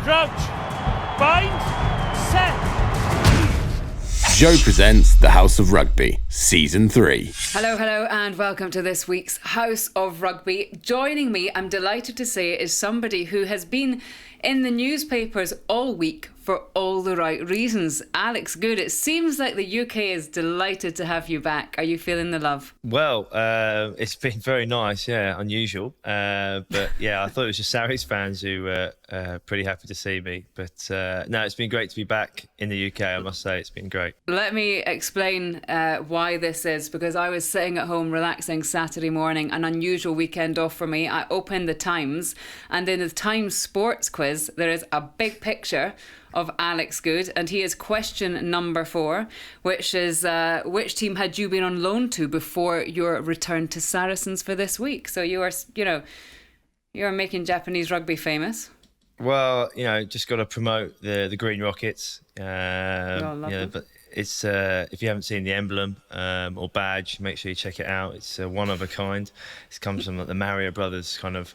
Crouch. Bind. Set. Joe presents The House of Rugby, Season 3. Hello, and welcome to this week's House of Rugby. Joining me, I'm delighted to say, is somebody who has been in the newspapers all week for all the right reasons. Alex Goode, it seems like the UK is delighted to have you back. Are you feeling the love? Well, it's been very nice, unusual. But yeah, I thought it was just Saracens fans who were pretty happy to see me. But no, it's been great to be back in the UK, I must say. It's been great. Let me explain why this is, because I was sitting at home relaxing Saturday morning, an unusual weekend off for me. I opened the Times, and in the Times sports quiz, there is a big picture of Alex Goode, and he is question number 4, which is which team had you been on loan to before your return to Saracens for this week? So you are, you're making Japanese rugby famous. Well, just got to promote the Green Rockets. But it's if you haven't seen the emblem or badge, make sure you check it out. It's one of a kind. It comes from the Mario brothers kind of,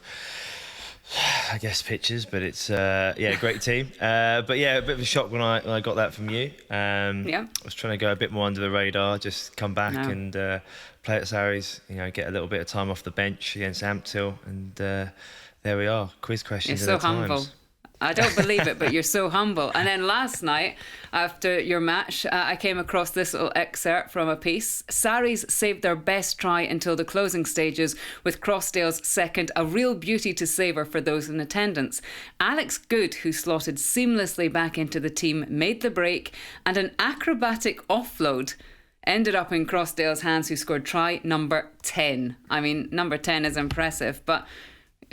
I guess, pictures, but it's great team. But yeah, a bit of a shock when I got that from you. I was trying to go a bit more under the radar, just come back and play at Sarries, get a little bit of time off the bench against Amptill, and there we are. Quiz questions. You're so humble. Times. I don't believe it, but you're so humble. And then last night, after your match, I came across this little excerpt from a piece. Sarries saved their best try until the closing stages, with Crossdale's second a real beauty to savour for those in attendance. Alex Goode, who slotted seamlessly back into the team, made the break, and an acrobatic offload ended up in Crossdale's hands, who scored try number 10. I mean, number 10 is impressive, but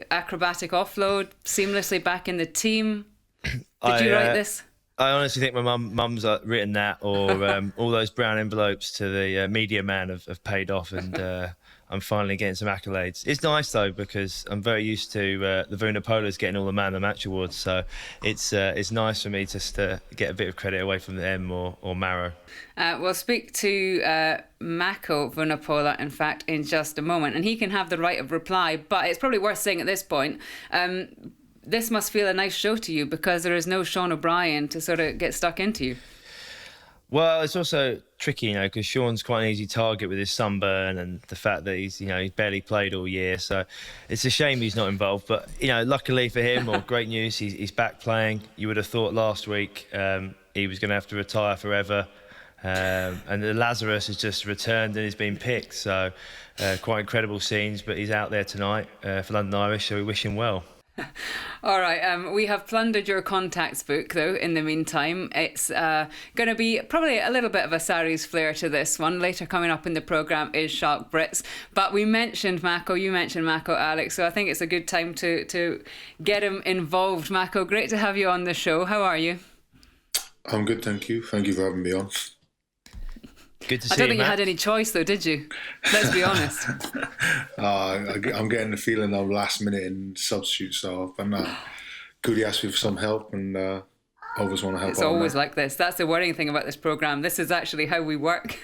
acrobatic offload, seamlessly back in the team. Did you write this? I honestly think my mum's written that, or all those brown envelopes to the media man have paid off, and I'm finally getting some accolades. It's nice though, because I'm very used to the Vunipolas getting all the man of the match awards, so it's nice for me just to get a bit of credit away from them or Maro. We'll speak to Mako Vunipola, in fact, in just a moment, and he can have the right of reply, but it's probably worth saying at this point, this must feel a nice show to you, because there is no Sean O'Brien to sort of get stuck into you. Well, it's also tricky, because Sean's quite an easy target with his sunburn and the fact that he's barely played all year. So it's a shame he's not involved. But, luckily for him, or great news, he's back playing. You would have thought last week he was going to have to retire forever. And the Lazarus has just returned and he's been picked. So quite incredible scenes, but he's out there tonight for London Irish, so we wish him well. All right, we have plundered your contacts book, though, in the meantime. It's going to be probably a little bit of a Sarries flair to this one. Later coming up in the programme is Schalk Brits. But we mentioned Mako, you mentioned Mako, Alex, so I think it's a good time to get him involved. Mako, great to have you on the show. How are you? I'm good, thank you. Thank you for having me on. Good to see you, I don't think Matt. you had any choice, though, did you? Let's be honest. I'm getting the feeling I'm last minute in substitute, so Goody asked me for some help, and I always want to help. It's always like this. That's the worrying thing about this programme. This is actually how we work.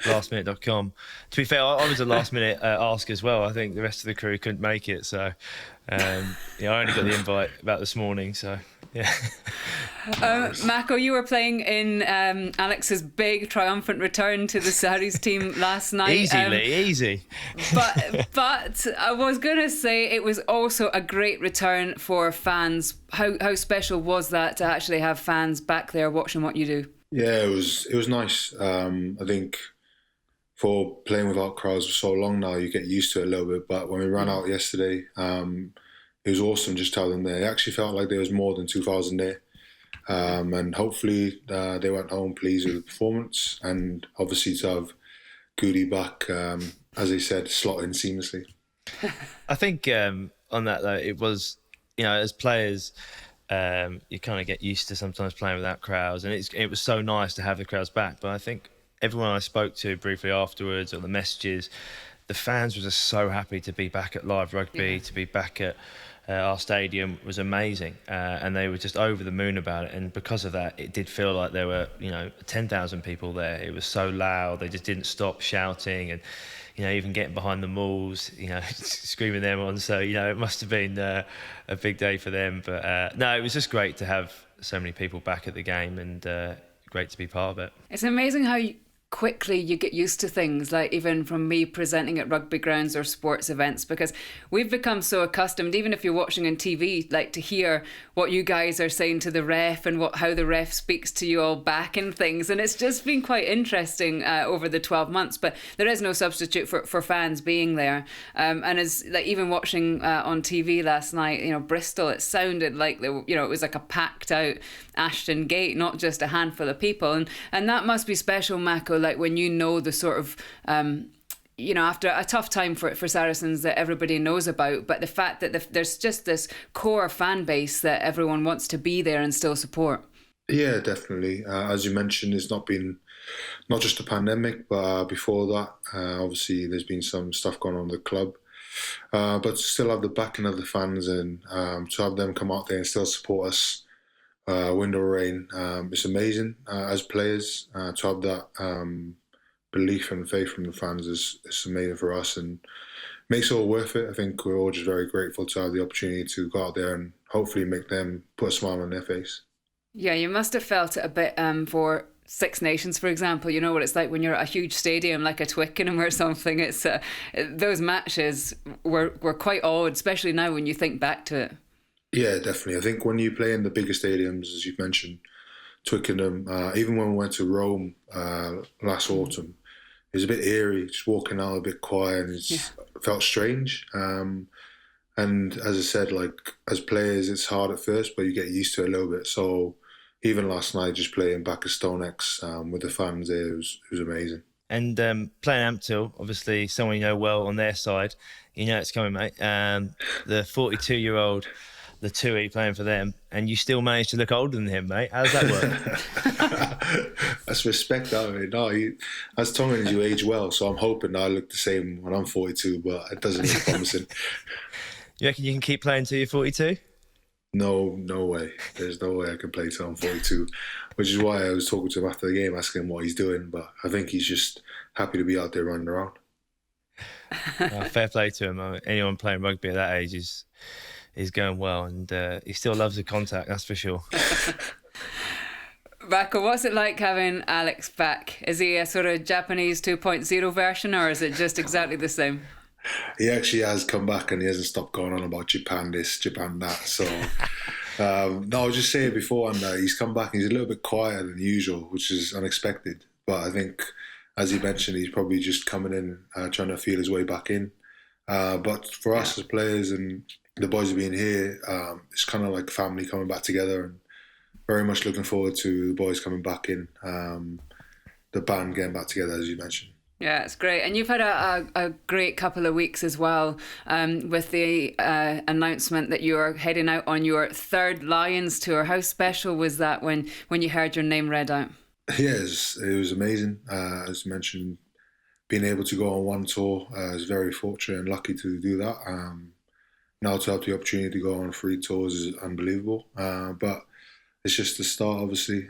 Lastminute.com. To be fair, I was a last minute ask as well. I think the rest of the crew couldn't make it, so I only got the invite about this morning, so yeah. Mako, you were playing in Alex's big triumphant return to the Sarries team last night. Easy. But I was going to say it was also a great return for fans. How special was that to actually have fans back there watching what you do? Yeah, it was nice. I think for playing without crowds for so long now, you get used to it a little bit. But when we ran out yesterday, it was awesome just telling them there. It actually felt like there was more than 2,000 there. And hopefully they went home pleased with the performance, and obviously to have Goody back, as they said, slotting seamlessly. I think on that though, it was, as players, you kind of get used to sometimes playing without crowds, and it was so nice to have the crowds back. But I think everyone I spoke to briefly afterwards, or the messages, the fans were just so happy to be back at live rugby, to be back at our stadium was amazing, and they were just over the moon about it. And because of that, it did feel like there were 10,000 people there. It was so loud, they just didn't stop shouting, and even getting behind the malls, screaming them on. So, it must have been a big day for them. But no, it was just great to have so many people back at the game, and great to be part of it. It's amazing how quickly you get used to things, like even from me presenting at rugby grounds or sports events, because we've become so accustomed, even if you're watching on TV, like to hear what you guys are saying to the ref and how the ref speaks to you all back and things, and it's just been quite interesting over the 12 months. But there is no substitute for fans being there, and as like even watching on TV last night, Bristol, it sounded like it was like a packed out Ashton Gate, not just a handful of people, and that must be special, Mako, like when the sort of after a tough time for Saracens that everybody knows about, but the fact that there's just this core fan base that everyone wants to be there and still support. Yeah, definitely. As you mentioned, it's not just a pandemic, but before that, obviously there's been some stuff going on in the club. But to still have the backing of the fans and to have them come out there and still support us, wind or rain, it's amazing as players to have that belief and faith from the fans is amazing for us and makes it all worth it. I think we're all just very grateful to have the opportunity to go out there and hopefully make them put a smile on their face. Yeah, you must have felt it a bit for Six Nations, for example. You know what it's like when you're at a huge stadium like a Twickenham or something. It's those matches were quite odd, especially now when you think back to it. Yeah, definitely. I think when you play in the bigger stadiums, as you've mentioned, Twickenham, even when we went to Rome last autumn, it was a bit eerie, just walking out a bit quiet, and it felt strange. And as I said, like as players, it's hard at first, but you get used to it a little bit. So even last night, just playing back at StoneX with the fans there, it was amazing. And playing Ampthill, obviously someone you know well on their side, it's coming, mate. The 42-year-old, the Tui playing for them, and you still manage to look older than him, mate. How does that work? That's respect, I mean. No, as Tongan, you age well, so I'm hoping I look the same when I'm 42, but it doesn't look promising. You reckon you can keep playing till you're 42? No way. There's no way I can play till I'm 42, which is why I was talking to him after the game, asking him what he's doing, but I think he's just happy to be out there running around. Fair play to him. Anyone playing rugby at that age is going well, and he still loves the contact, that's for sure. Mako, what's it like having Alex back? Is he a sort of Japanese 2.0 version, or is it just exactly the same? He actually has come back and he hasn't stopped going on about Japan this, Japan that. So, no, I was just saying before, and he's come back and he's a little bit quieter than usual, which is unexpected. But I think, as you mentioned, he's probably just coming in, trying to feel his way back in. But for us as players and the boys being here, it's kind of like family coming back together, and very much looking forward to the boys coming back in, the band getting back together, as you mentioned. Yeah, it's great. And you've had a great couple of weeks as well with the announcement that you're heading out on your third Lions tour. How special was that when you heard your name read out? Yeah, it was amazing. As mentioned, being able to go on one tour, I was very fortunate and lucky to do that. Now to have the opportunity to go on 3 tours is unbelievable. But it's just the start, obviously.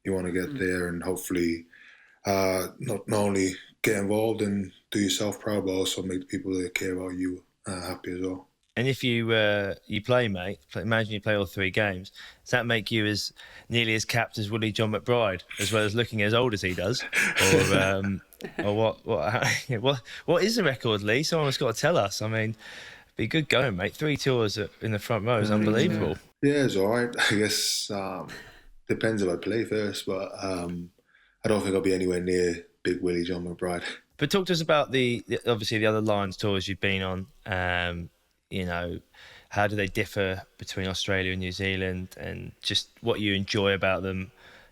You want to get there and hopefully not only get involved and do yourself proud, but also make the people that care about you happy as well. And if you play, mate, imagine you play all 3 games, does that make you as nearly as capped as Willie John McBride, as well as looking as old as he does? Or what is the record, Lee? Someone's got to tell us. I mean, be good going, mate. 3 tours in the front row is unbelievable. Yeah, it's all right. I guess depends if I play first, but I don't think I'll be anywhere near Big Willie John McBride. But talk to us about obviously the other Lions tours you've been on. How do they differ between Australia and New Zealand, and just what you enjoy about them,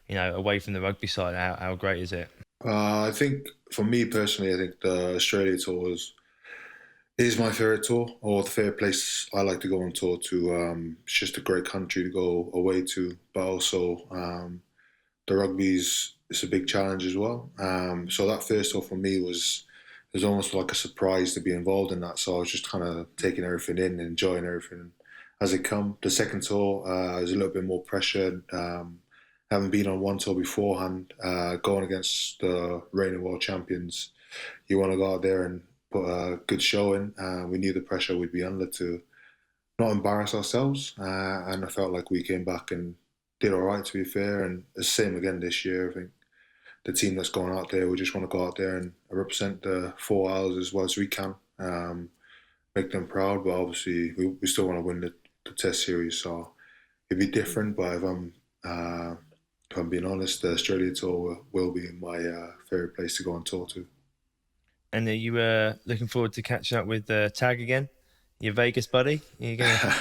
away from the rugby side? How great is it? I think for me personally, I think the Australia tour is my favourite tour, or the favourite place I like to go on tour to. It's just a great country to go away to, but also the rugby's it's a big challenge as well. So that first tour for me was almost like a surprise to be involved in that. So I was just kind of taking everything in and enjoying everything as it come. The second tour was a little bit more pressured. Having been on one tour beforehand, going against the reigning world champions, you want to go out there and put a good show in. We knew the pressure we'd be under to not embarrass ourselves, and I felt like we came back and did all right, to be fair. And it's the same again this year. I think the team that's going out there, we just want to go out there and represent the 4 hours as well as we can, make them proud. But obviously, we still want to win the Test series, so it'd be different. But if I'm being honest, the Australia tour will be my favourite place to go on tour to. And are you looking forward to catching up with Tag again? Your Vegas buddy? You're gonna...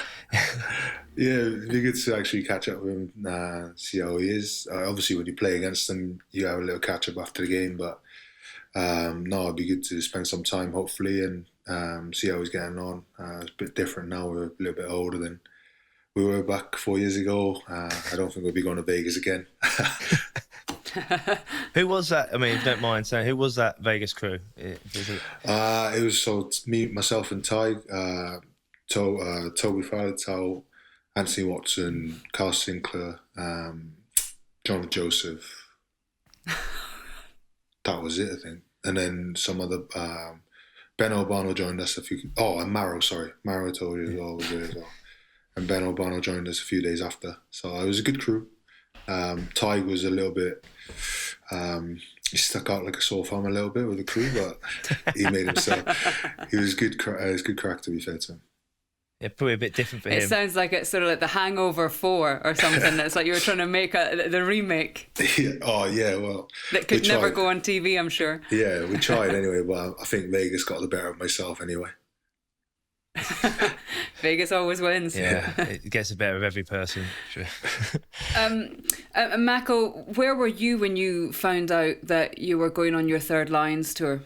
Yeah, it'd be good to actually catch up with him, see how he is. Obviously, when you play against him, you have a little catch up after the game. But no, it'd be good to spend some time, hopefully, and see how he's getting on. It's a bit different now. We're a little bit older than we were back 4 years ago. I don't think we'll be going to Vegas again. Who was that? I mean, if you don't mind saying, who was that Vegas crew? It was me, myself, and Ty, Toby Faletau, Anthony Watson, Carl Sinclair, John Joseph. That was it, I think. And then some other. Ben Albano joined us a few. Oh, and Maro, sorry, Maro told you as well was there as well. And Ben Albano joined us a few days after. So it was a good crew. Ty was a little bit, he stuck out like a sore thumb a little bit with the crew, but he made himself. He was good. It was good crack, to be fair to him. Yeah, probably a bit different for him. It sounds like it's sort of like The Hangover 4 or something. It's like you were trying to make the remake. Yeah. Oh yeah, well. That could never go on TV, I'm sure. Yeah, we tried anyway, but I think Vegas got the better of myself anyway. Vegas always wins. Yeah, it gets the better of every person. Sure. Mako, where were you when you found out that you were going on your Third Lions tour?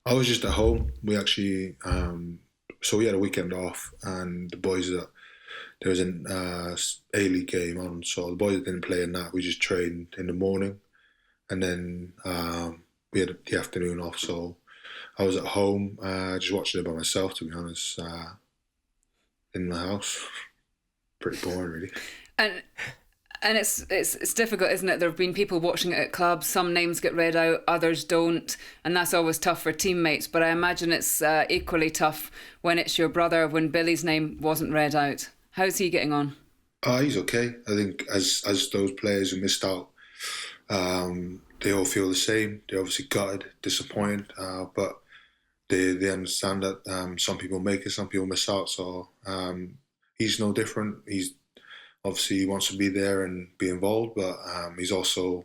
I was just at home. We actually, so we had a weekend off, and the boys that there was an A-League game on, so the boys that didn't play in that, we just trained in the morning, and then we had the afternoon off. So I was at home, just watching it by myself, to be honest, in the house. Pretty boring, really. And it's difficult, isn't it? There have been people watching it at clubs. Some names get read out, others don't, and that's always tough for teammates. But I imagine it's equally tough when it's your brother, when Billy's name wasn't read out. How's he getting on? He's okay. I think as those players who missed out, they all feel the same. They're obviously gutted, disappointed, but they understand that some people make it, some people miss out. So he's no different. Obviously, he wants to be there and be involved, but he's also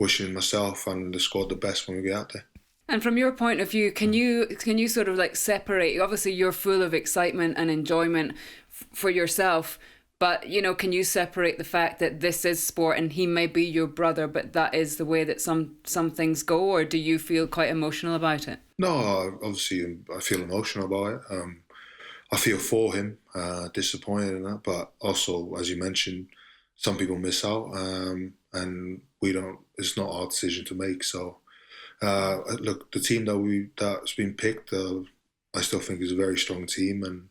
wishing myself and the squad the best when we get out there. And from your point of view, can you sort of like separate? Obviously, you're full of excitement and enjoyment for yourself, but can you separate the fact that this is sport and he may be your brother, but that is the way that some things go, or do you feel quite emotional about it? No, obviously, I feel emotional about it. I feel for him, disappointed in that, but also, as you mentioned, some people miss out, and we don't. It's not our decision to make. So, look, the team that's been picked, I still think is a very strong team, and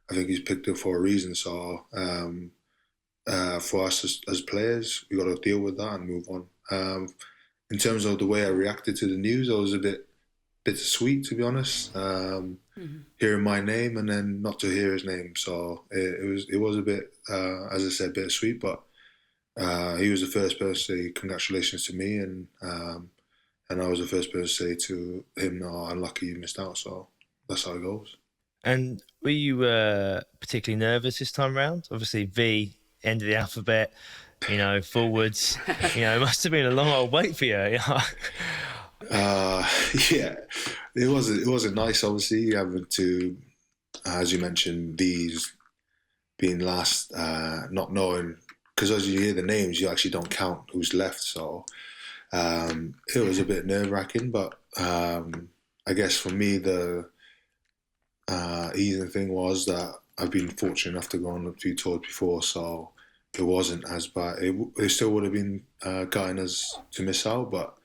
I think he's picked it for a reason. So, for us as players, we got to deal with that and move on. In terms of the way I reacted to the news, I was a bit bittersweet, to be honest. Hearing my name and then not to hear his name, so it was a bit, as I said, bittersweet. But he was the first person to say congratulations to me, and I was the first person to say to him, "Oh, unlucky you missed out." So that's how it goes. And were you particularly nervous this time round? Obviously, V, end of the alphabet, forwards. It must have been a long old wait for you. Yeah, it wasn't nice. Obviously, having to, as you mentioned, these being last, not knowing, because as you hear the names, you actually don't count who's left. So it was a bit nerve wracking. But I guess for me, the easy thing was that I've been fortunate enough to go on a few tours before, so it wasn't as bad. It still would have been gutting us to miss out, but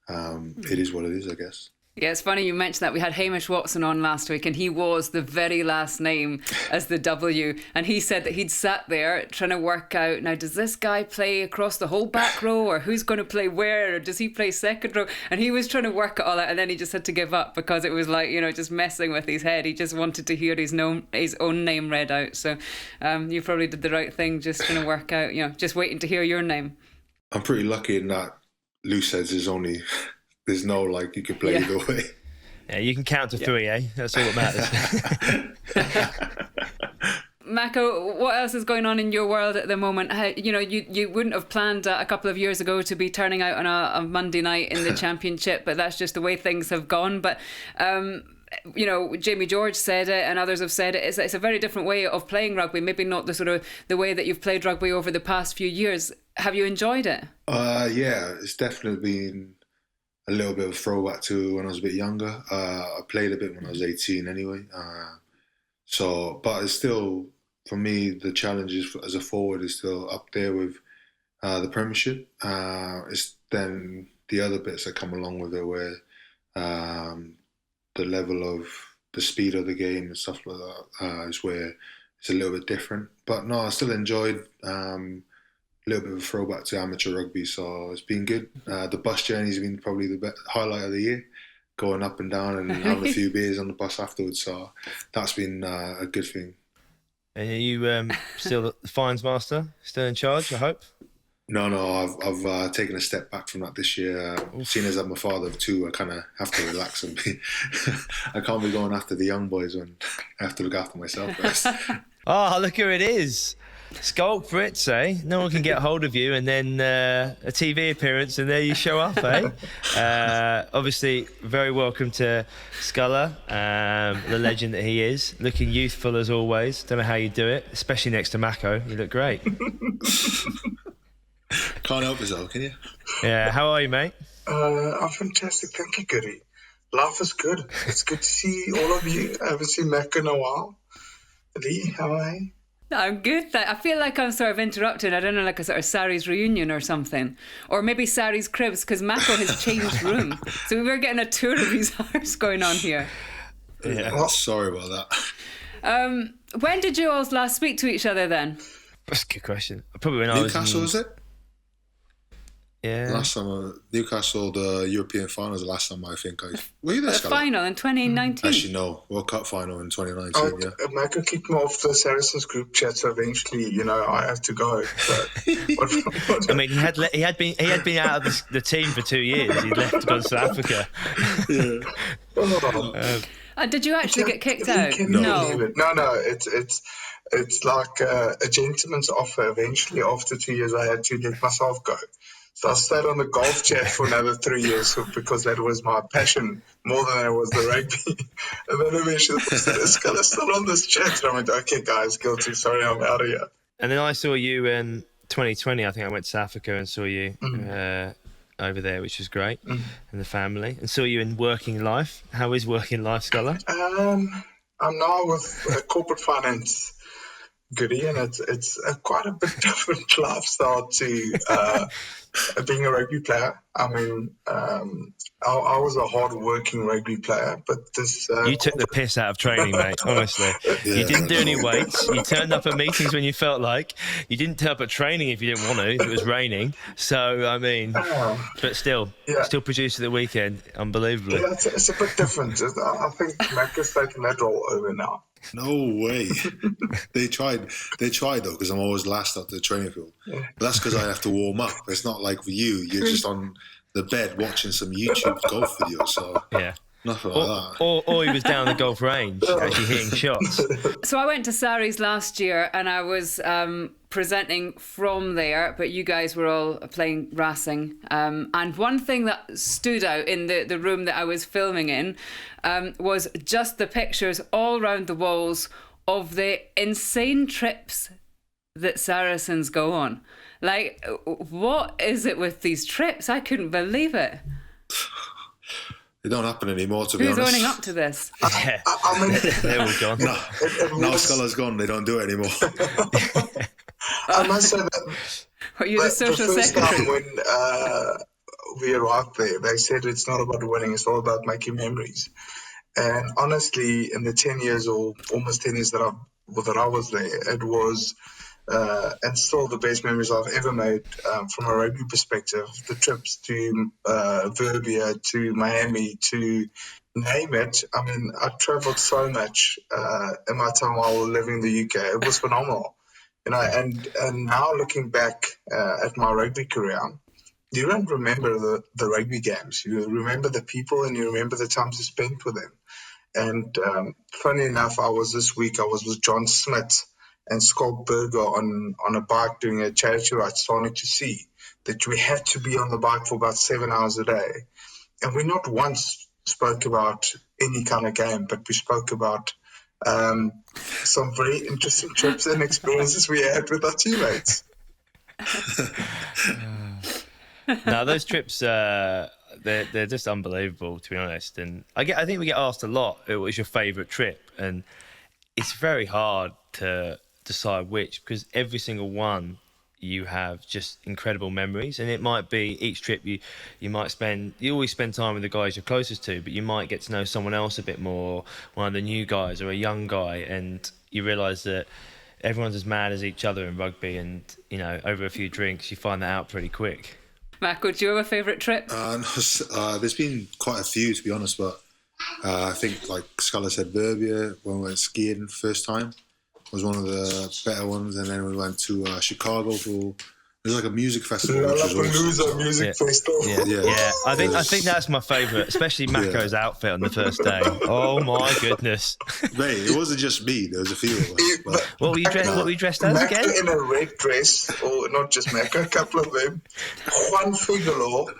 it is what it is, I guess. Yeah, it's funny you mentioned that. We had Hamish Watson on last week, and he was the very last name as the W. And he said that he'd sat there trying to work out, now, does this guy play across the whole back row, or who's going to play where, or does he play second row? And he was trying to work it all out, and then he just had to give up because it was like, just messing with his head. He just wanted to hear his own name read out. So you probably did the right thing, just trying to work out, just waiting to hear your name. I'm pretty lucky in that loose heads there's no you could play either way. Yeah, you can count to 3, eh? That's all that matters. Mako, what else is going on in your world at the moment? You wouldn't have planned a couple of years ago to be turning out on a Monday night in the championship, but that's just the way things have gone. But Jamie George said it, and others have said it. It's a very different way of playing rugby. Maybe not the way that you've played rugby over the past few years. Have you enjoyed it? Yeah, it's definitely been a little bit of a throwback to when I was a bit younger. I played a bit when I was 18 anyway. But it's still, for me, the challenges as a forward is still up there with the Premiership. It's then the other bits that come along with it, where the level of the speed of the game and stuff like that is where it's a little bit different. But no, I still enjoyed a little bit of a throwback to amateur rugby, so it's been good. The bus journey's been probably the highlight of the year, going up and down and having a few beers on the bus afterwards, so that's been a good thing. And are you still the fines master, still in charge, I hope? No, I've taken a step back from that this year. Seeing as I'm a father of 2, I kind of have to relax and I can't be going after the young boys when I have to look after myself first. Oh, look who it is. Schalk Brits, eh? No one can get hold of you, and then a TV appearance, and there you show up, eh? Obviously, very welcome to Sculler, the legend that he is. Looking youthful as always. Don't know how you do it, especially next to Mako. You look great. Can't help yourself, can you? Yeah, how are you, mate? I'm fantastic. Thank you, Goody. Life is good. It's good to see all of you. I haven't seen Mako in a while. Lee, how are you? I'm good. I feel like I'm sort of interrupting. I don't know, like a sort of Sari's reunion or something. Or maybe Sari's cribs, because Mako has changed room. So we were getting a tour of his house going on here. Yeah, well, sorry about that. When did you all last speak to each other then? That's a good question. Probably when Newcastle, was it? Yeah. Last time, Newcastle, the European finals, the last time I think were you there, The final in 2019? Actually, no. World Cup final in 2019, yeah. Mako kicked me off the Saracens group chat, so eventually, I have to go. I mean, he had been out of the team for 2 years. He'd left to go to South Africa. Yeah. Did you actually get kicked out? No. It's like a gentleman's offer. Eventually, after 2 years, I had to let myself go. So I stayed on the golf chat for another 3 years because that was my passion more than it was the rugby. And then eventually I said, is Sculler still on this chat? And I went, okay, guys, guilty. Sorry, I'm out of here. And then I saw you in 2020. I think I went to South Africa and saw you over there, which was great, and the family. And saw you in working life. How is working life, Sculler? I'm now with corporate finance. Goody, and it's quite a bit different lifestyle to being a rugby player. I mean, I was a hard-working rugby player, but this... you took the piss out of training, mate, honestly. Yeah. You didn't do any weights. You turned up at meetings when you felt like. You didn't turn up at training if you didn't want to, if it was raining. So, I mean, but still produced at the weekend, unbelievably. Yeah, it's a bit different. I think Mako's taken that role over now. No way. They tried though, because I'm always last up the training field. Yeah. But that's because I have to warm up. It's not like for you, you're just on the bed watching some YouTube golf videos. So yeah, nothing like that. Or he was down the golf range actually hitting shots. So I went to Sari's last year and I was presenting from there, but you guys were all playing Racing. And one thing that stood out in the room that I was filming in was just the pictures all around the walls of the insane trips that Saracens go on. Like, what is it with these trips? I couldn't believe it. They don't happen anymore, to be honest. Who's owning up to this? Yeah. I mean, they're all gone. Now Sculler's gone, they don't do it anymore. I must say that... You're the social secretary. Time we arrived there, they said it's not about winning, it's all about making memories. And honestly, in the 10 years or almost 10 years that I was there, it was, and still the best memories I've ever made from a rugby perspective. The trips to Verbier, to Miami, to name it. I mean, I traveled so much in my time while living in the UK. It was phenomenal. And now looking back at my rugby career, you don't remember the rugby games. You remember the people and you remember the times you spent with them. And funny enough, this week I was with John Smith and Schalk Brits on a bike doing a charity ride, starting to see that we had to be on the bike for about 7 hours a day. And we not once spoke about any kind of game, but we spoke about some very interesting trips and experiences we had with our teammates. No, those trips, they're just unbelievable, to be honest. And I think we get asked a lot, what was your favourite trip? And it's very hard to decide which, because every single one you have just incredible memories. And it might be each trip you always spend time with the guys you're closest to, but you might get to know someone else a bit more, one of the new guys or a young guy, and you realise that everyone's as mad as each other in rugby, and over a few drinks you find that out pretty quick. Mako, do you have a favourite trip? There's been quite a few, to be honest, but I think, like Sculler said, Verbier, when we went skiing first time, was one of the better ones. And then we went to Chicago for, it was like a music festival. Lollapalooza music festival. Yeah. I think that's my favourite, especially Mako's outfit on the first day. Oh my goodness! Mate, it wasn't just me. There was a few of us. But what were you dressed as Mako again? In a red dress, or not just Mako, a couple of them. Juan Figueroa.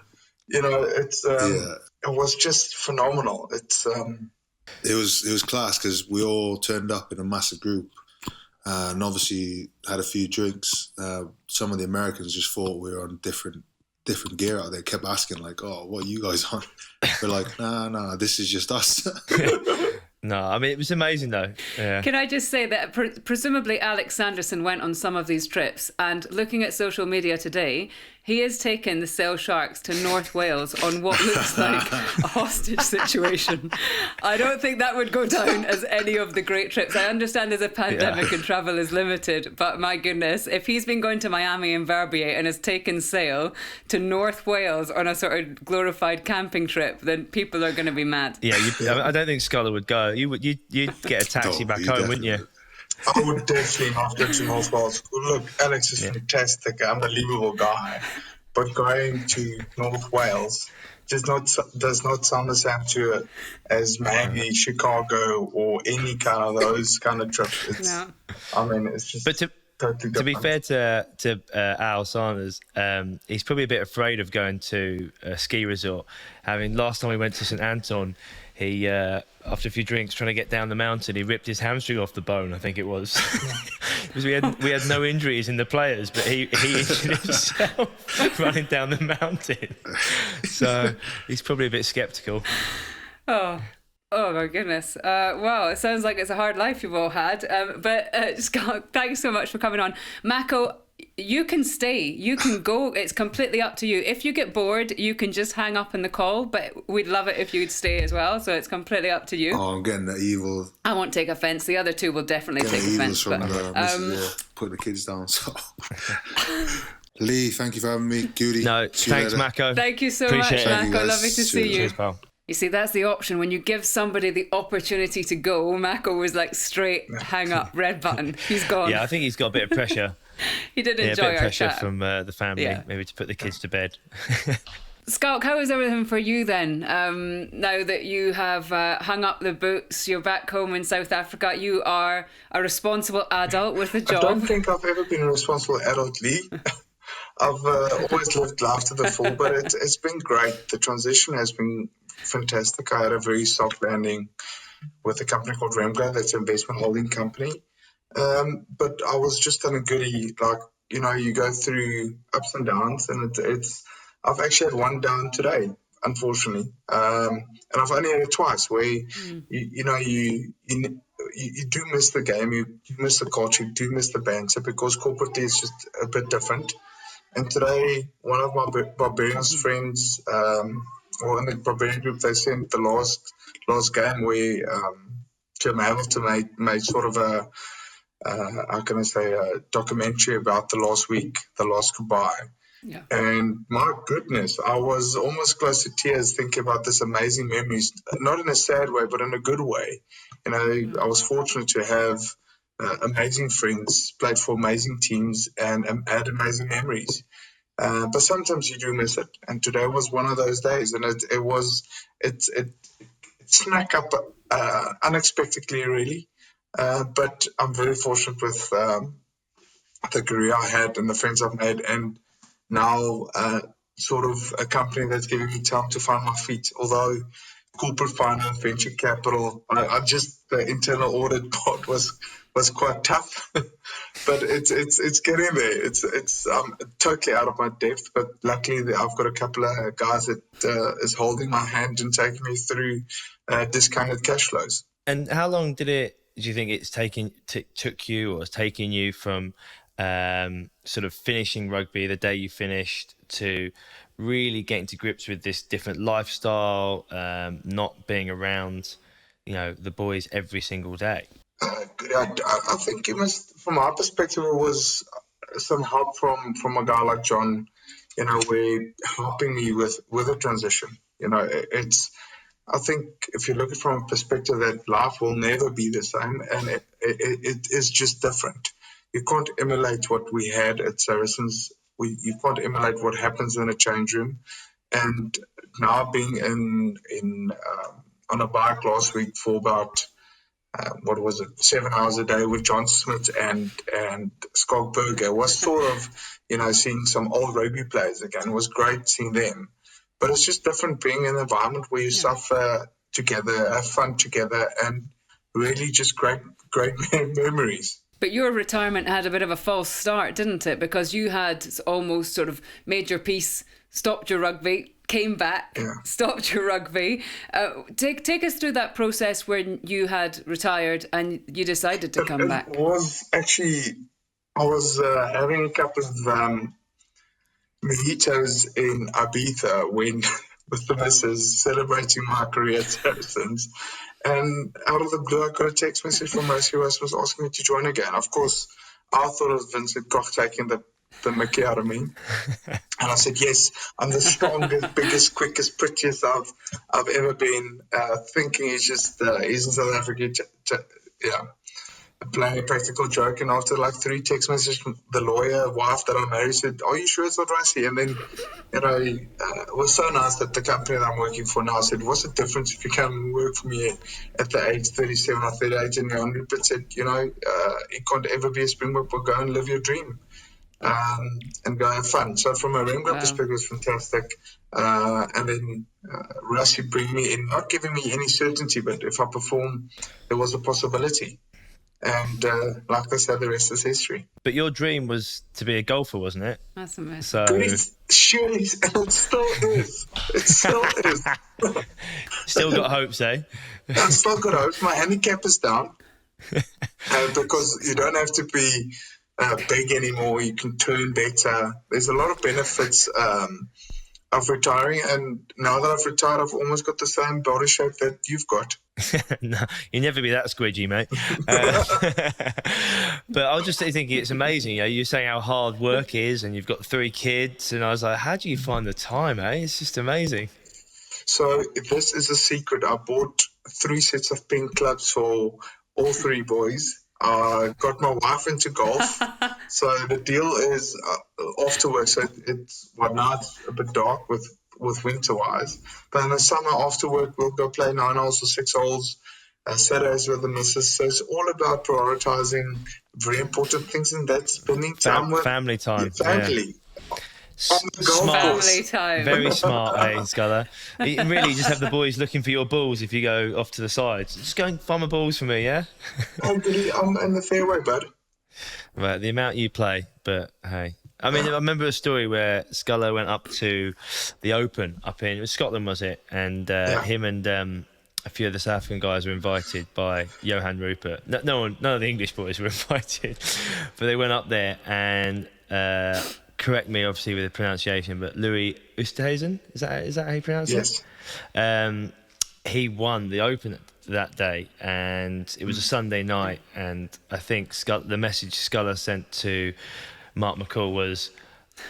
It was just phenomenal. It was class because we all turned up in a massive group. And obviously had a few drinks. Some of the Americans just thought we were on different gear out there. Kept asking like, "Oh, what are you guys on?" We're like, "Nah, this is just us." No, I mean, it was amazing though. Yeah. Can I just say that presumably Alex Sanderson went on some of these trips, and looking at social media today, he has taken the Sale Sharks to North Wales on what looks like a hostage situation. I don't think that would go down as any of the great trips. I understand there's a pandemic and travel is limited, but my goodness, if he's been going to Miami and Verbier and has taken Sale to North Wales on a sort of glorified camping trip, then people are going to be mad. Yeah, I don't think Sculler would go. You'd get a taxi back home, wouldn't you? I would definitely not go to North Wales. Look, Alex is fantastic, unbelievable guy. But going to North Wales does not sound the same to it as Miami, Chicago, or any kind of those kind of trips. It's just totally different. To be fair to Al Sanders, he's probably a bit afraid of going to a ski resort. Last time we went to St Anton, he after a few drinks trying to get down the mountain, he ripped his hamstring off the bone, I think it was. Because we had no injuries in the players, but he injured himself running down the mountain. So he's probably a bit sceptical. Oh my goodness. Well, it sounds like it's a hard life you've all had. But Scott, thanks so much for coming on. Mako, you can stay. You can go. It's completely up to you. If you get bored, you can just hang up in the call, but we'd love it if you'd stay as well. So it's completely up to you. Oh, I'm getting the evil. I won't take offence. The other two will definitely take offence. From putting the kids down. So. Lee, thank you for having me. Goody. No, thanks, Mako. Thank you so much, Mako. Lovely to see you. Cheers, pal. You see, that's the option. When you give somebody the opportunity to go, Mako was like straight hang up, red button. He's gone. Yeah, I think he's got a bit of pressure. He did enjoy a bit of our pressure chat. from the family, maybe to put the kids to bed. Schalk, how is everything for you then? Now that you have hung up the boots, you're back home in South Africa, you are a responsible adult with a job. I don't think I've ever been a responsible adult, Lee. I've always lived life to the full, but it's been great. The transition has been fantastic. I had a very soft landing with a company called Remgo, that's an investment holding company. But I was just telling Goody, you go through ups and downs, and I've actually had one down today, unfortunately. And I've only had it twice where, you do miss the game, you miss the culture, you do miss the banter, because corporately it's just a bit different. And today, one of my Barbarians friends, or in the Barbarian group, they sent the last game where Jim Hamilton made sort of a how can I say, a documentary about the last week, the last goodbye. Yeah. And my goodness, I was almost close to tears thinking about this amazing memories, not in a sad way, but in a good way. You know, I was fortunate to have amazing friends, played for amazing teams, and had amazing memories. But sometimes you do miss it. And today was one of those days, and it snuck up unexpectedly, really. But I'm very fortunate with the career I had and the friends I've made, and now sort of a company that's giving me time to find my feet. Although corporate finance, venture capital, I just the internal audit part was quite tough, but it's getting there. It's totally out of my depth, but luckily I've got a couple of guys that is holding my hand and taking me through discounted cash flows. And how long do you think it's took you, or it's taken you from sort of finishing rugby the day you finished to really getting to grips with this different lifestyle, not being around, the boys every single day? I think it must, from our perspective, it was some help from a guy like John, where helping me with a transition. I think if you look at it from a perspective that life will never be the same, and it is just different. You can't emulate what we had at Saracens. You can't emulate what happens in a change room. And now being on a bike last week for about 7 hours a day with John Smith and Schalk Brits was sort of, seeing some old rugby players again. It was great seeing them. But it's just different being in an environment where you suffer together, have fun together, and really just great memories. But your retirement had a bit of a false start, didn't it? Because you had almost sort of made your peace, stopped your rugby, came back, stopped your rugby. Take us through that process when you had retired and you decided to come back. It was actually, I was having a couple of mojitos in Ibiza when with the missus celebrating my career at Saracens. And out of the blue, I got a text message from Mercy who was asking me to join again. Of course, I thought it was Vincent Koch taking the mickey out of me. And I said, yes, I'm the strongest, biggest, quickest, prettiest I've ever been. Thinking he's just, he's in South Africa, playing a practical joke. And after like 3 text messages from the lawyer, wife that I married, said, are you sure it's not Rassie? And then, it was so nice that the company that I'm working for now said, what's the difference if you come and work for me at the age 37 or 38? And Rupert said, it can't ever be a Springbok, but go and live your dream. And go have fun. So from a Rembrandt perspective, it's fantastic. And then Rassie bring me in, not giving me any certainty, but if I perform, there was a possibility. And like I said, the rest is history. But your dream was to be a golfer, wasn't it? That's amazing. So surely, and it still is. It still is. Still got hopes, eh? I've still got hopes. My handicap is down because you don't have to be big anymore. You can turn better. There's a lot of benefits of retiring, and now that I've retired, I've almost got the same body shape that you've got. No, you'll never be that squidgy, mate. But I was just thinking, it's amazing. You're saying how hard work is, and you've got 3 kids, and I was like, how do you find the time, eh? It's just amazing. So this is a secret. I bought 3 sets of pink clubs for all 3 boys. Got my wife into golf. So the deal is after work. So now it's a bit dark with winter wise. But in the summer after work, we'll go play 9 holes or 6 holes. Saturdays with the missus. So it's all about prioritizing very important things, and that's spending time with family time. Family. Yeah. Smart. Family time. Very smart, eh, Sculler? You can really just have the boys looking for your balls if you go off to the sides. Just go and find my balls for me, yeah? I'm in the fairway, bud. Right, the amount you play, but hey. I mean, I remember a story where Sculler went up to the Open up in Scotland, was it? And him and a few of the South African guys were invited by Johan Rupert. None of the English boys were invited, but they went up there and correct me obviously with the pronunciation, but Louis Oosthuizen, is that how you pronounce Yes. it? He won the Open that day, and it was a Sunday night, and I think the message Sculler sent to Mark McCall was,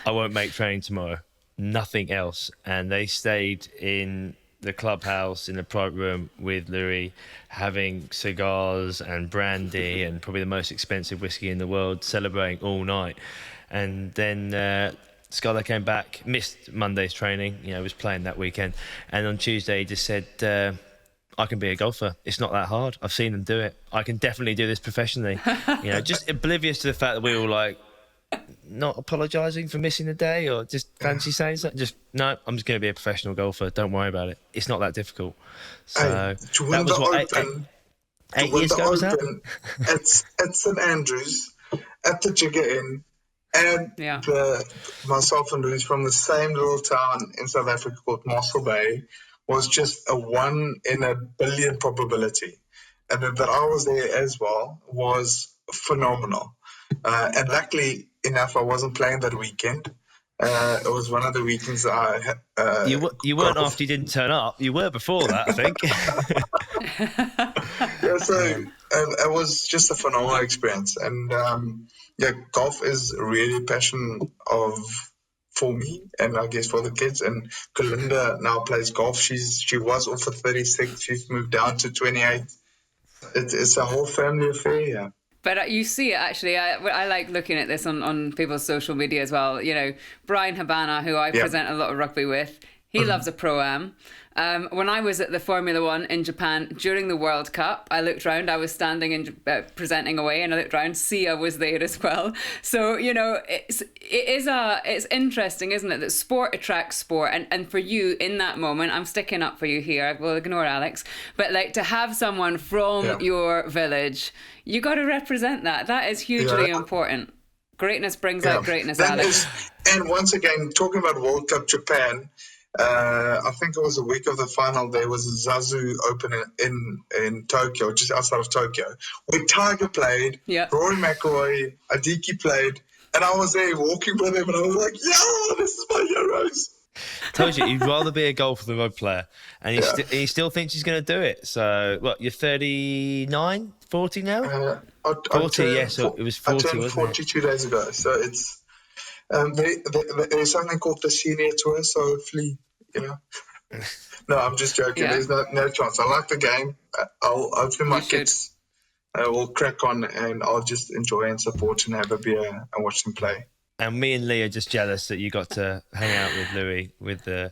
I won't make training tomorrow, nothing else. And they stayed in the clubhouse in the private room with Louis, having cigars and brandy and probably the most expensive whiskey in the world, celebrating all night. And then Sculler came back, missed Monday's training, was playing that weekend, and on Tuesday he just said, I can be a golfer. It's not that hard. I've seen them do it. I can definitely do this professionally. Just oblivious to the fact that we were like, not apologising for missing a day or just fancy saying something. Just, no, I'm just going to be a professional golfer. Don't worry about it. It's not that difficult. So to win that was the Open, eight years ago, was that? at St Andrews, at the Jigger Inn, and myself and Louis from the same little town in South Africa called Mossel Bay was just a 1 in a billion probability. And that I was there as well was phenomenal. And luckily enough, I wasn't playing that weekend. It was one of the weekends I had. You weren't after you didn't turn up. You were before that, I think. It was just a phenomenal experience. And golf is really a passion for me and I guess for the kids. And Kalinda now plays golf. She was off at 36. She's moved down to 28. It's a whole family affair, yeah. But you see it, actually, I like looking at this on people's social media as well. Brian Habana, who I present a lot of rugby with, he loves a Pro-Am. When I was at the Formula One in Japan during the World Cup, I looked round, I was standing and presenting away, and I looked round, Sia was there as well. So, it's interesting, isn't it, that sport attracts sport. And for you in that moment, I'm sticking up for you here, I will ignore Alex, but to have someone from your village, you got to represent that. That is hugely important. Greatness brings out greatness, Alex. And once again, talking about World Cup Japan, I think it was a week of the final. There was a Zazu Open in Tokyo, just outside of Tokyo, where Tiger played, Rory McIlroy, Adiki played, and I was there walking with him, and I was like, "Yeah, this is my heroes." Told you, you'd rather be a golfer than a rugby player, and he still thinks he's going to do it. So, what? You're 39, 40 now? 40, yes. So it was 40. I turned 40 2 days ago. So it's there's something called the senior tour. So hopefully. No, I'm just joking. Yeah. There's no chance. I like the game. Hopefully my kids will crack on and I'll just enjoy and support and have a beer and watch them play. And me and Lee are just jealous that you got to hang out with Louis with the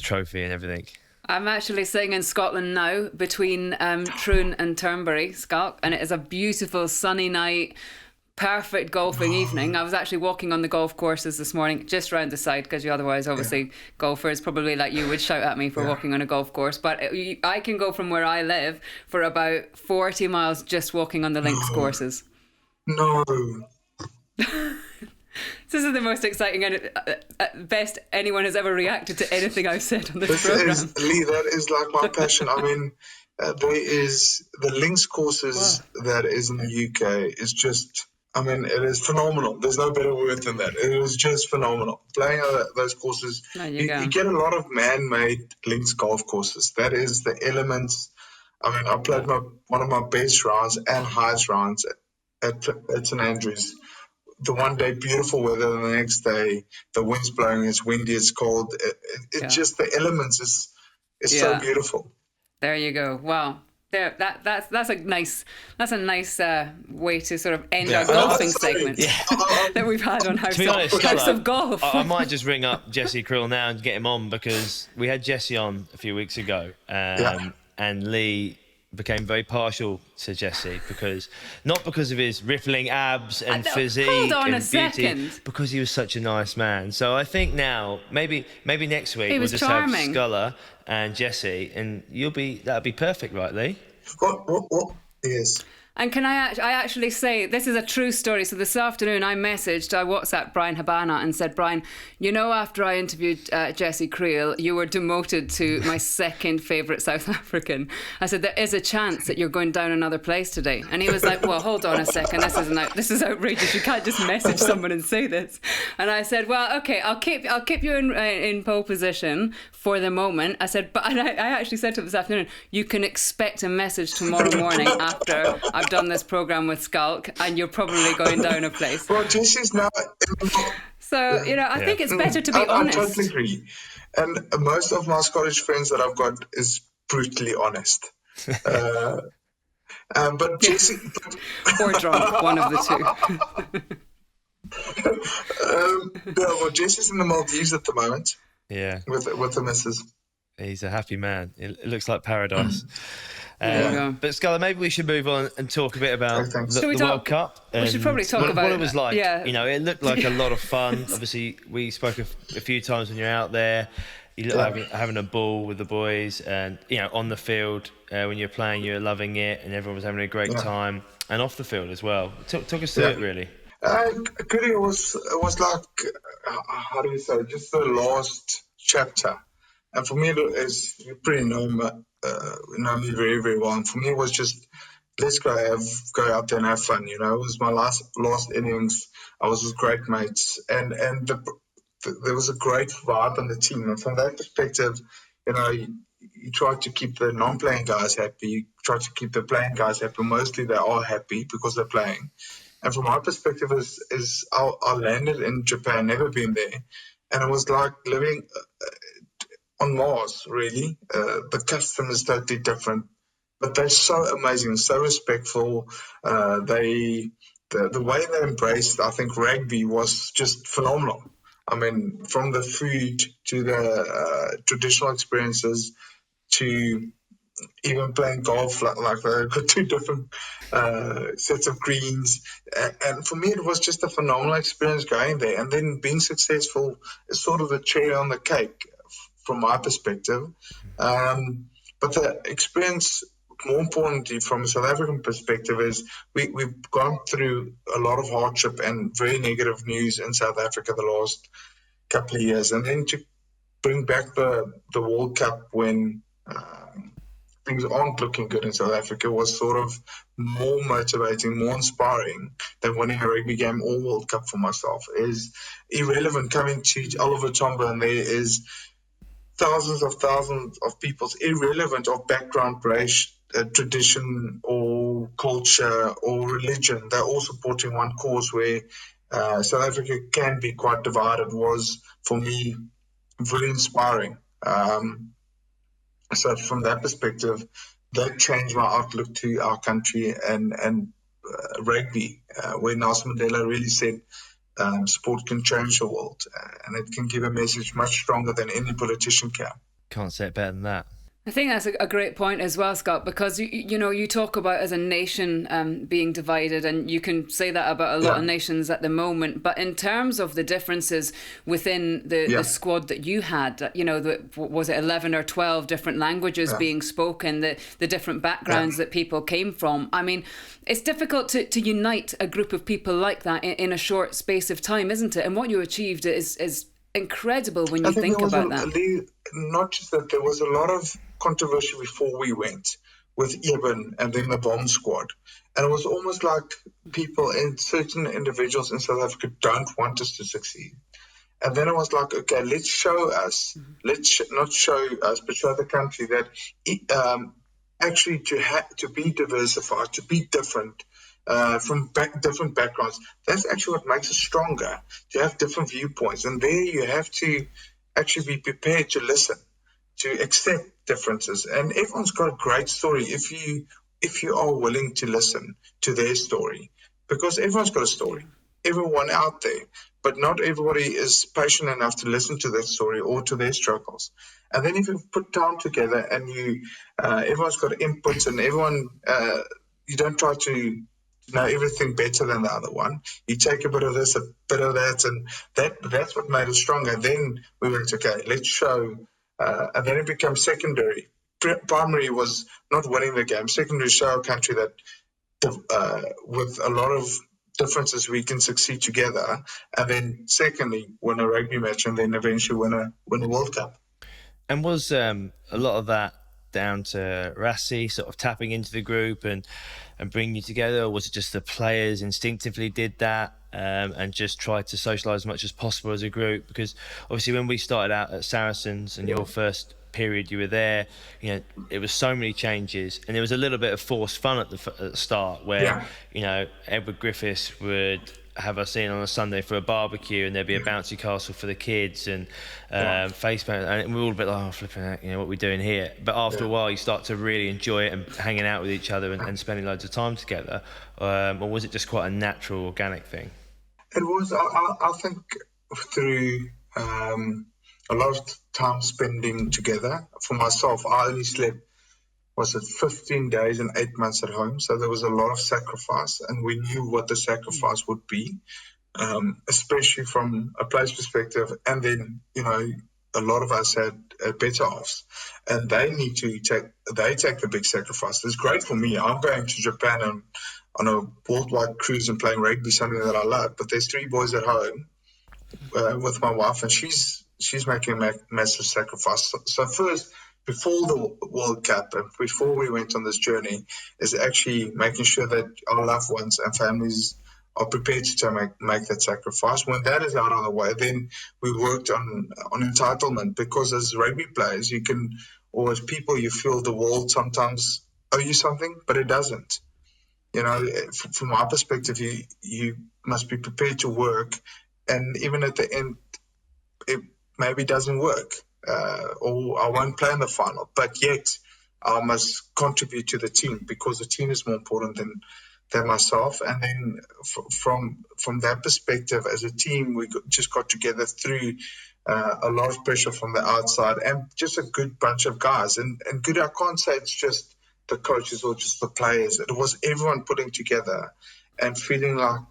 trophy and everything. I'm actually sitting in Scotland now between Troon and Turnberry, Schalk, and it is a beautiful sunny night. Perfect golfing evening. I was actually walking on the golf courses this morning, just round the side, because otherwise, obviously, golfers probably like you would shout at me for walking on a golf course. But I can go from where I live for about 40 miles just walking on the links courses. No. This is the most exciting and best anyone has ever reacted to anything I've said on this program. Lee, that is like my passion. I mean, there is the links courses that is in the UK is just... I mean, it is phenomenal. There's no better word than that. It is just phenomenal. Playing those courses, you get a lot of man-made links golf courses. That is the elements. I mean, I played one of my best rounds and highest rounds at St Andrews. The one day, beautiful weather. The next day, the wind's blowing. It's windy. It's cold. It's just the elements is so beautiful. There you go. Wow. There, that's a nice way to sort of end our golfing segment that we've had on House of Golf. I might just ring up Jesse Kriel now and get him on, because we had Jesse on a few weeks ago, and Lee became very partial to Jesse not because of his rippling abs and physique and beauty, because he was such a nice man. So I think now maybe next week we'll just have Sculler and Jesse, and that'll be perfect, right, Lee? What? Yes. And can I actually say, this is a true story. So this afternoon I WhatsApped Brian Habana and said, Brian, after I interviewed Jesse Kriel, you were demoted to my second favourite South African. I said, there is a chance that you're going down another place today. And he was like, well, hold on a second. This is outrageous. You can't just message someone and say this. And I said, well, okay, I'll keep you in pole position for the moment. I said, but I actually said to him this afternoon, you can expect a message tomorrow morning after I've done this programme with Schalk, and you're probably going down a place. Well, Jesse's now... So, I think it's better to be honest. I totally agree. And most of my Scottish friends that I've got is brutally honest. But Jesse... or drunk, one of the two. Well, Jesse's in the Maldives at the moment. Yeah. With the missus. He's a happy man. It looks like paradise. But Sculler, maybe we should move on and talk a bit about the World Cup. We should probably talk about what it was like. Yeah. It looked like a lot of fun. Obviously, we spoke a few times when you're out there. You look like having a ball with the boys, and on the field when you're playing, you're loving it, and everyone was having a great time, and off the field as well. Talk us through it, really. Goode was like, how do you say, just the last chapter. And for me, you pretty know me very, very well. And for me, it was just, let's go out there and have fun. It was my last innings. I was with great mates, and there was a great vibe on the team. And from that perspective, you try to keep the non-playing guys happy. You try to keep the playing guys happy. Mostly they are happy because they're playing. And from my perspective, is I landed in Japan, never been there, and it was like living on Mars, really. The custom is totally different, but they're so amazing, so respectful. The way they embraced, I think, rugby was just phenomenal. I mean, from the food to the traditional experiences to even playing golf, like they've got two different sets of greens. And for me, it was just a phenomenal experience going there. And then being successful is sort of a cherry on the cake from my perspective. But the experience, more importantly, from a South African perspective, is we've gone through a lot of hardship and very negative news in South Africa the last couple of years. And then to bring back the World Cup when things aren't looking good in South Africa was sort of more motivating, more inspiring than winning a rugby game or World Cup for myself. Is irrelevant coming to Oliver Tambo, and there is thousands of people, irrelevant of background, race, tradition or culture or religion. They're all supporting one cause where South Africa can be quite divided, was for me very inspiring. So from that perspective, that changed my outlook to our country and rugby, where Nelson Mandela really said sport can change the world, and it can give a message much stronger than any politician can. Can't say it better than that. I think that's a great point as well, Scott, because you talk about as a nation being divided, and you can say that about a lot of nations at the moment. But in terms of the differences within the squad that you had, was it 11 or 12 different languages being spoken, the different backgrounds that people came from? I mean, it's difficult to unite a group of people like that in a short space of time, isn't it? And what you achieved is incredible when you think about that. Not just that, there was a lot of controversy before we went with Eben and then the bomb squad. And it was almost like people and certain individuals in South Africa don't want us to succeed. And then it was like, okay, let's show us, not show us, but show the country that actually to be diversified, to be different, from different backgrounds, that's actually what makes us stronger, to have different viewpoints. And there you have to actually be prepared to listen, to accept differences. And everyone's got a great story if you are willing to listen to their story, because everyone's got a story, everyone out there, but not everybody is patient enough to listen to their story or to their struggles. And then if you put time together and everyone's got inputs, and everyone, you don't try to know everything better than the other one. You take a bit of this, a bit of that, and that's what made us stronger. Then we went, okay, let's show, and then it becomes secondary. Primary was not winning the game. Secondary, show our country that with a lot of differences, we can succeed together. And then secondly, win a rugby match, and then eventually win a World Cup. And was a lot of that down to Rassie sort of tapping into the group and bringing you together, or was it just the players instinctively did that and just tried to socialise as much as possible as a group? Because obviously when we started out at Saracens and your first period you were there, it was so many changes, and there was a little bit of forced fun at the start where Edward Griffiths would have us in on a Sunday for a barbecue, and there'd be a bouncy castle for the kids and face paint, and we were all a bit like, flipping out, what are we doing here? But after a while you start to really enjoy it and hanging out with each other and spending loads of time together, or was it just quite a natural, organic thing? It was, I think, through a lot of time spending together. For myself, I only slept, 15 days and 8 months at home. So there was a lot of sacrifice, and we knew what the sacrifice would be, especially from a player's perspective. And then, a lot of us had better offs, and they take the big sacrifice. It's great for me. I'm going to Japan and on a worldwide cruise and playing rugby, something that I love. But there's 3 boys at home with my wife, and she's making a massive sacrifice. So first, before the World Cup and before we went on this journey, is actually making sure that our loved ones and families are prepared to make that sacrifice. When that is out of the way, then we worked on entitlement, because as rugby players, you can, or as people, you feel the world sometimes owe you something, but it doesn't. From my perspective, you must be prepared to work, and even at the end, it maybe doesn't work, or I won't play in the final, but yet I must contribute to the team, because the team is more important than myself. And then from that perspective, as a team, we just got together through a lot of pressure from the outside, and just a good bunch of guys. And good, I can't say it's just the coaches or just the players. It was everyone putting together and feeling like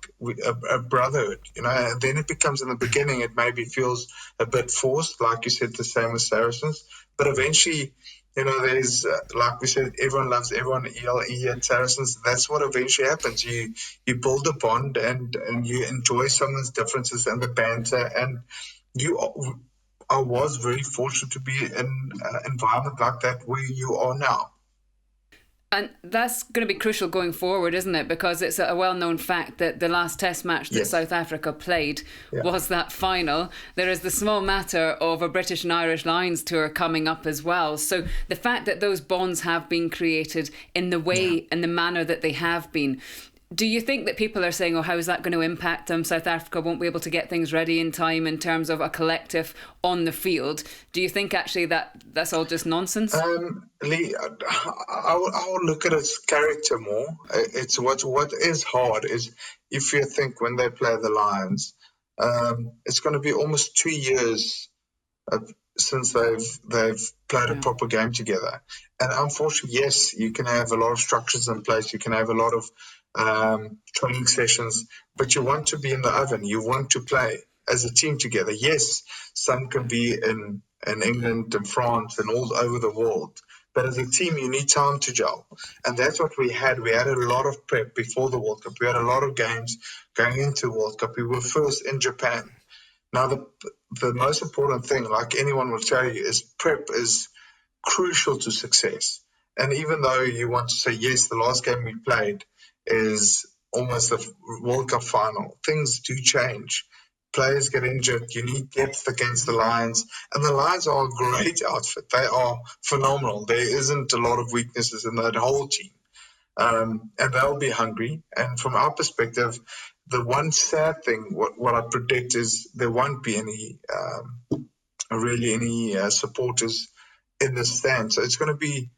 a brotherhood, and then it becomes, in the beginning, it maybe feels a bit forced, like you said, the same with Saracens, but eventually, there's, like we said, everyone loves everyone, ELE at Saracens. That's what eventually happens. You build a bond, and you enjoy someone's differences and the banter, and I was very fortunate to be in an environment like that where you are now. And that's going to be crucial going forward, isn't it? Because it's a well-known fact that the last Test match that South Africa played was that final. There is the small matter of a British and Irish Lions tour coming up as well. So the fact that those bonds have been created in the way and the manner that they have been, do you think that people are saying, how is that going to impact them? South Africa won't be able to get things ready in time in terms of a collective on the field. Do you think actually that's all just nonsense? Lee, I will look at its character more. It's what is hard is, if you think when they play the Lions, it's going to be almost 2 years since they've played a proper game together. And unfortunately, yes, you can have a lot of structures in place. You can have a lot of training sessions, but you want to be in the oven. You want to play as a team together. Yes, some can be in England and France and all over the world, but as a team, you need time to gel. And that's what we had. We had a lot of prep before the World Cup. We had a lot of games going into the World Cup. We were first in Japan. Now, the most important thing, like anyone will tell you, is prep is crucial to success. And even though you want to say, yes, the last game we played is almost a World Cup final, things do change. Players get injured. You need depth against the Lions. And the Lions are a great outfit. They are phenomenal. There isn't a lot of weaknesses in that whole team. And they'll be hungry. And from our perspective, the one sad thing, what I predict is there won't be any supporters in the stand. So it's going to be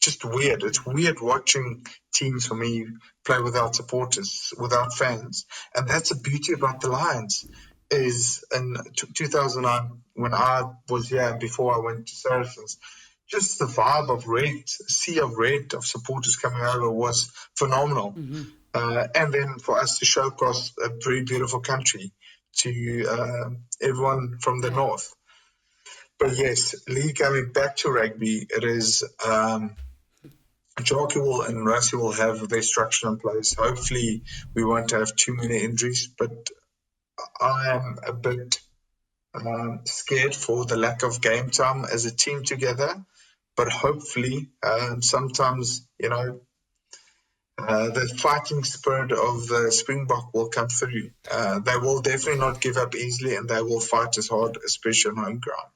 just weird. It's weird watching teams, for me, play without supporters, without fans. And that's the beauty about the Lions. Is in 2009, when I was here, before I went to Saracens, just the vibe of red, sea of red of supporters coming over was phenomenal. Mm-hmm. And then for us to show across a very beautiful country to everyone from the north. But yes, Lee, coming back to rugby, it is Jackie and Rassie will have their structure in place. Hopefully, we won't have too many injuries, but I am a bit scared for the lack of game time as a team together. But hopefully, sometimes, the fighting spirit of the Springbok will come through. They will definitely not give up easily, and they will fight as hard, especially on home ground.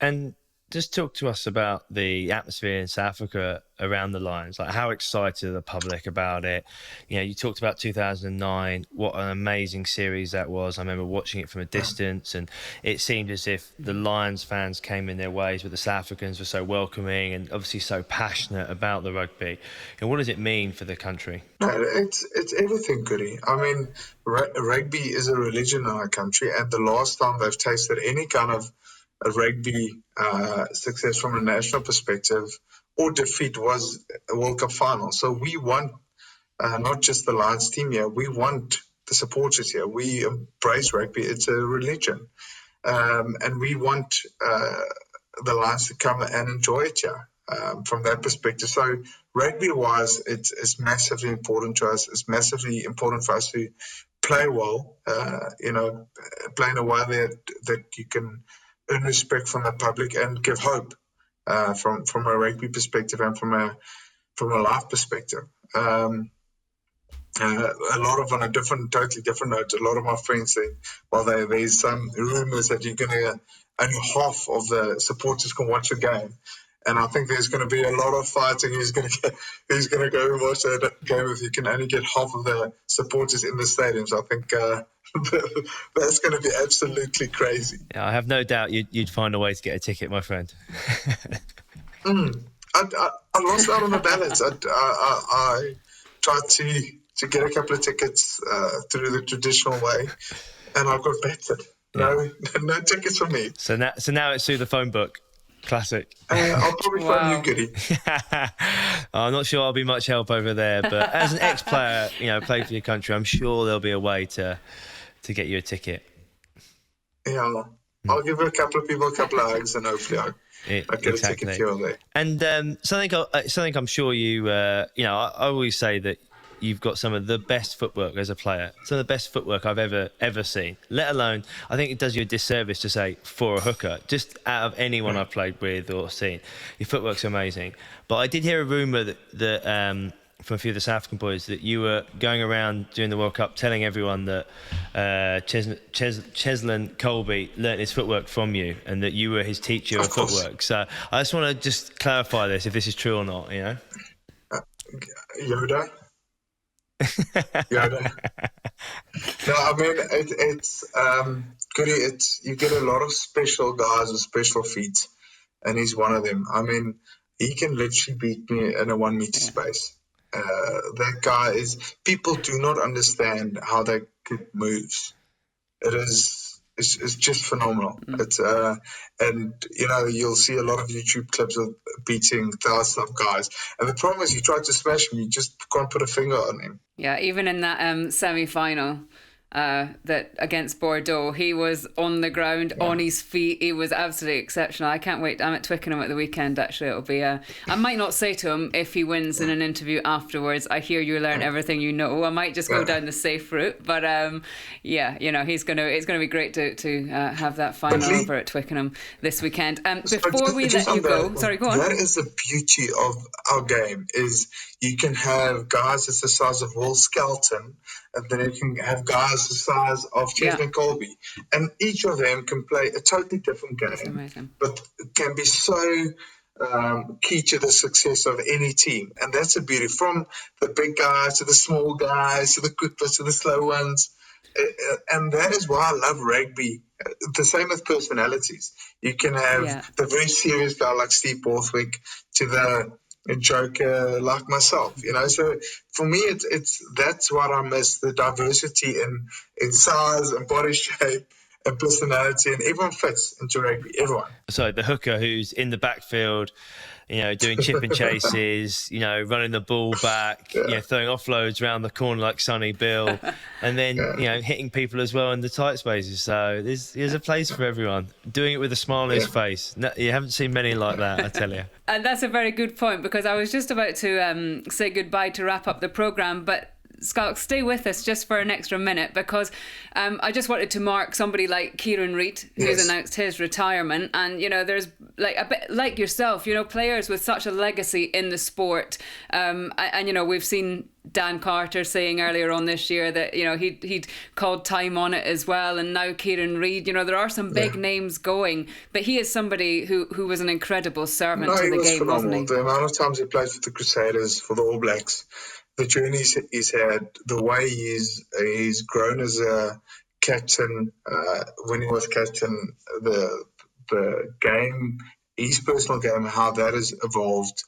And just talk to us about the atmosphere in South Africa around the Lions. Like, how excited are the public about it? You talked about 2009. What an amazing series that was. I remember watching it from a distance, and it seemed as if the Lions fans came in their ways, but the South Africans were so welcoming and obviously so passionate about the rugby. And what does it mean for the country? No, it's everything, Goody. I mean, rugby is a religion in our country, and the last time they've tasted any kind of a rugby success from a national perspective or defeat was a World Cup final. So we want not just the Lions team here, we want the supporters here. We embrace rugby. It's a religion. And we want the Lions to come and enjoy it here from that perspective. So rugby-wise, it's massively important to us. It's massively important for us to play well, play in a way that you can earn respect from the public and give hope from a rugby perspective and from a life perspective. A lot of, on a totally different note, a lot of my friends say, there's some rumours that you're going to, only half of the supporters can watch a game. And I think there's going to be a lot of fighting. Who's going to go and watch that game if you can only get half of the supporters in the stadiums? I think that's going to be absolutely crazy. Yeah, I have no doubt you'd find a way to get a ticket, my friend. I lost out on the ballots. I tried to get a couple of tickets through the traditional way, and I got battered. No tickets for me. So now it's through the phone book. Classic. I'll probably phone you, Goody. I'm not sure I'll be much help over there, but as an ex-player, play for your country, I'm sure there'll be a way to get you a ticket. Yeah, I'll give a couple of people a couple of hugs, and hopefully I'll get a ticket here or there. And something I'm sure you, I always say that you've got some of the best footwork as a player, some of the best footwork I've ever seen, let alone, I think it does you a disservice to say for a hooker, just out of anyone I've played with or seen. Your footwork's amazing. But I did hear a rumour that from a few of the South African boys that you were going around during the World Cup telling everyone that Cheslin Kolby learnt his footwork from you and that you were his teacher of footwork. So I just want to just clarify this, if this is true or not, Yoda? Yoda. No, I mean it's Goody. You get a lot of special guys with special feet, and he's one of them. I mean, he can literally beat me in a 1 meter space. That guy is. People do not understand how that kid moves. It's just phenomenal. It's and you'll see a lot of YouTube clips of beating thousands of guys. And the problem is, you try to smash him, you just can't put a finger on him. Yeah, even in that semi-final that against Bordeaux, he was on the ground, on his feet. He was absolutely exceptional. I can't wait. I'm at Twickenham at the weekend, actually. It'll be I might not say to him if he wins in an interview afterwards, I hear you learn everything you know. I might just go down the safe route. But it's gonna be great to have that final over at Twickenham this weekend. Before we let you go, sorry, go on. That is the beauty of our game, is you can have guys that's the size of Will Skelton, and then you can have guys the size of Cheslin Kolby, and each of them can play a totally different game, but can be so key to the success of any team. And that's the beauty, from the big guys to the small guys to the quick ones to the slow ones. And that is why I love rugby. The same with personalities. You can have the very serious guy like Steve Borthwick to the joker like myself, So for me, it's that's what I miss, the diversity in size and body shape and personality, and everyone fits into rugby. Everyone. So the hooker who's in the backfield, doing chip and chases, running the ball back, throwing offloads around the corner like Sonny Bill, and then hitting people as well in the tight spaces. So there's a place for everyone. Doing it with a smile on his face. No, you haven't seen many like that, I tell you. And that's a very good point, because I was just about to say goodbye to wrap up the programme, but Schalk, stay with us just for an extra minute, because I just wanted to mark somebody like Kieran Read, who's announced his retirement. And, there's like a bit like yourself, players with such a legacy in the sport. And we've seen Dan Carter saying earlier on this year that, he'd called time on it as well. And now Kieran Read, there are some big names going, but he is somebody who was an incredible servant to the game, wasn't he? The amount of times he played for the Crusaders, for the All Blacks, the journeys he's had, the way he's grown as a captain, when he was captain, the game, his personal game, how that has evolved,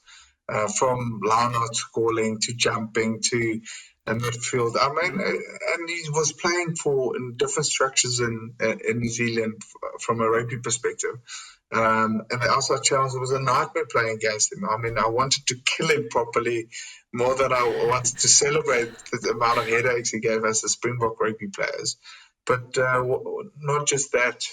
from line-out scoring to jumping to midfield. I mean, and he was playing in different structures in New Zealand from a rugby perspective. And the outside challenge was a nightmare playing against him. I mean, I wanted to kill him properly more than I wanted to celebrate the amount of headaches he gave us as Springbok rugby players. But not just that,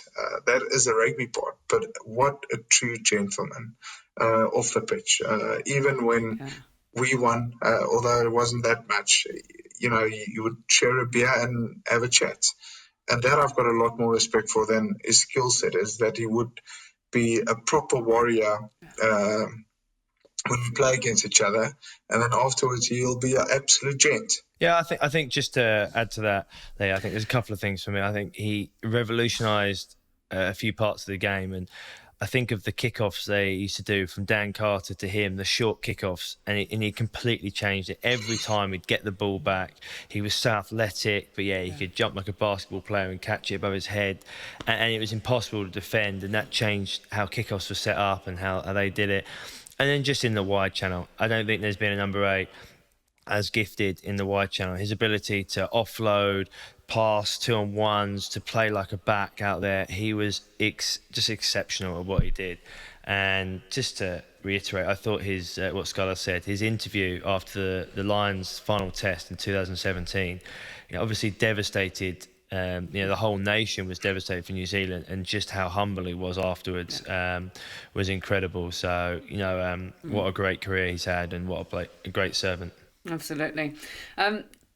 that is a rugby part, but what a true gentleman off the pitch. Even when we won, although it wasn't that much, you would share a beer and have a chat. And that I've got a lot more respect for than his skill set, is that he would be a proper warrior when we play against each other, and then afterwards he'll be an absolute gent. Yeah, I think just to add to that, I think there's a couple of things for me. I think he revolutionised a few parts of the game, and I think of the kickoffs they used to do from Dan Carter to him, the short kickoffs, and he completely changed it. Every time he'd get the ball back, he was so athletic, but he could jump like a basketball player and catch it above his head, and it was impossible to defend, and that changed how kickoffs were set up and how they did it. And then just in the wide channel, I don't think there's been a number 8 as gifted in the wide channel. His ability to offload, pass 2-on-1s, to play like a back out there, he was just exceptional at what he did. And just to reiterate, I thought his what Sculler said, his interview after the Lions' final test in 2017, obviously devastated. The whole nation was devastated for New Zealand, and just how humble he was afterwards was incredible. So, what a great career he's had, and what a great servant. Absolutely.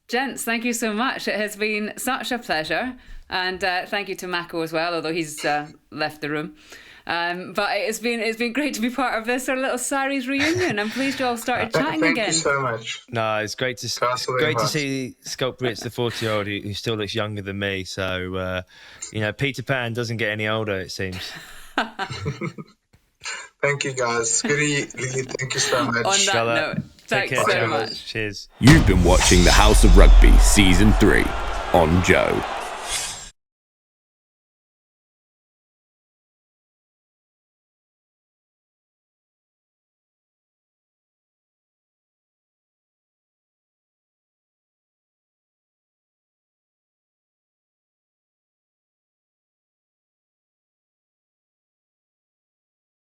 Gents, thank you so much. It has been such a pleasure. And thank you to Mako as well, although he's left the room. But it's been great to be part of this, our little Sarries reunion. I'm pleased you all started chatting again. Thank you so much. No, it's great to see Schalk Brits, the 40-year-old, who still looks younger than me. So, Peter Pan doesn't get any older, it seems. Thank you, guys. Goody, Lee, thank you so much. On that note, thanks so much. Cheers. You've been watching The House of Rugby Season 3 on Joe.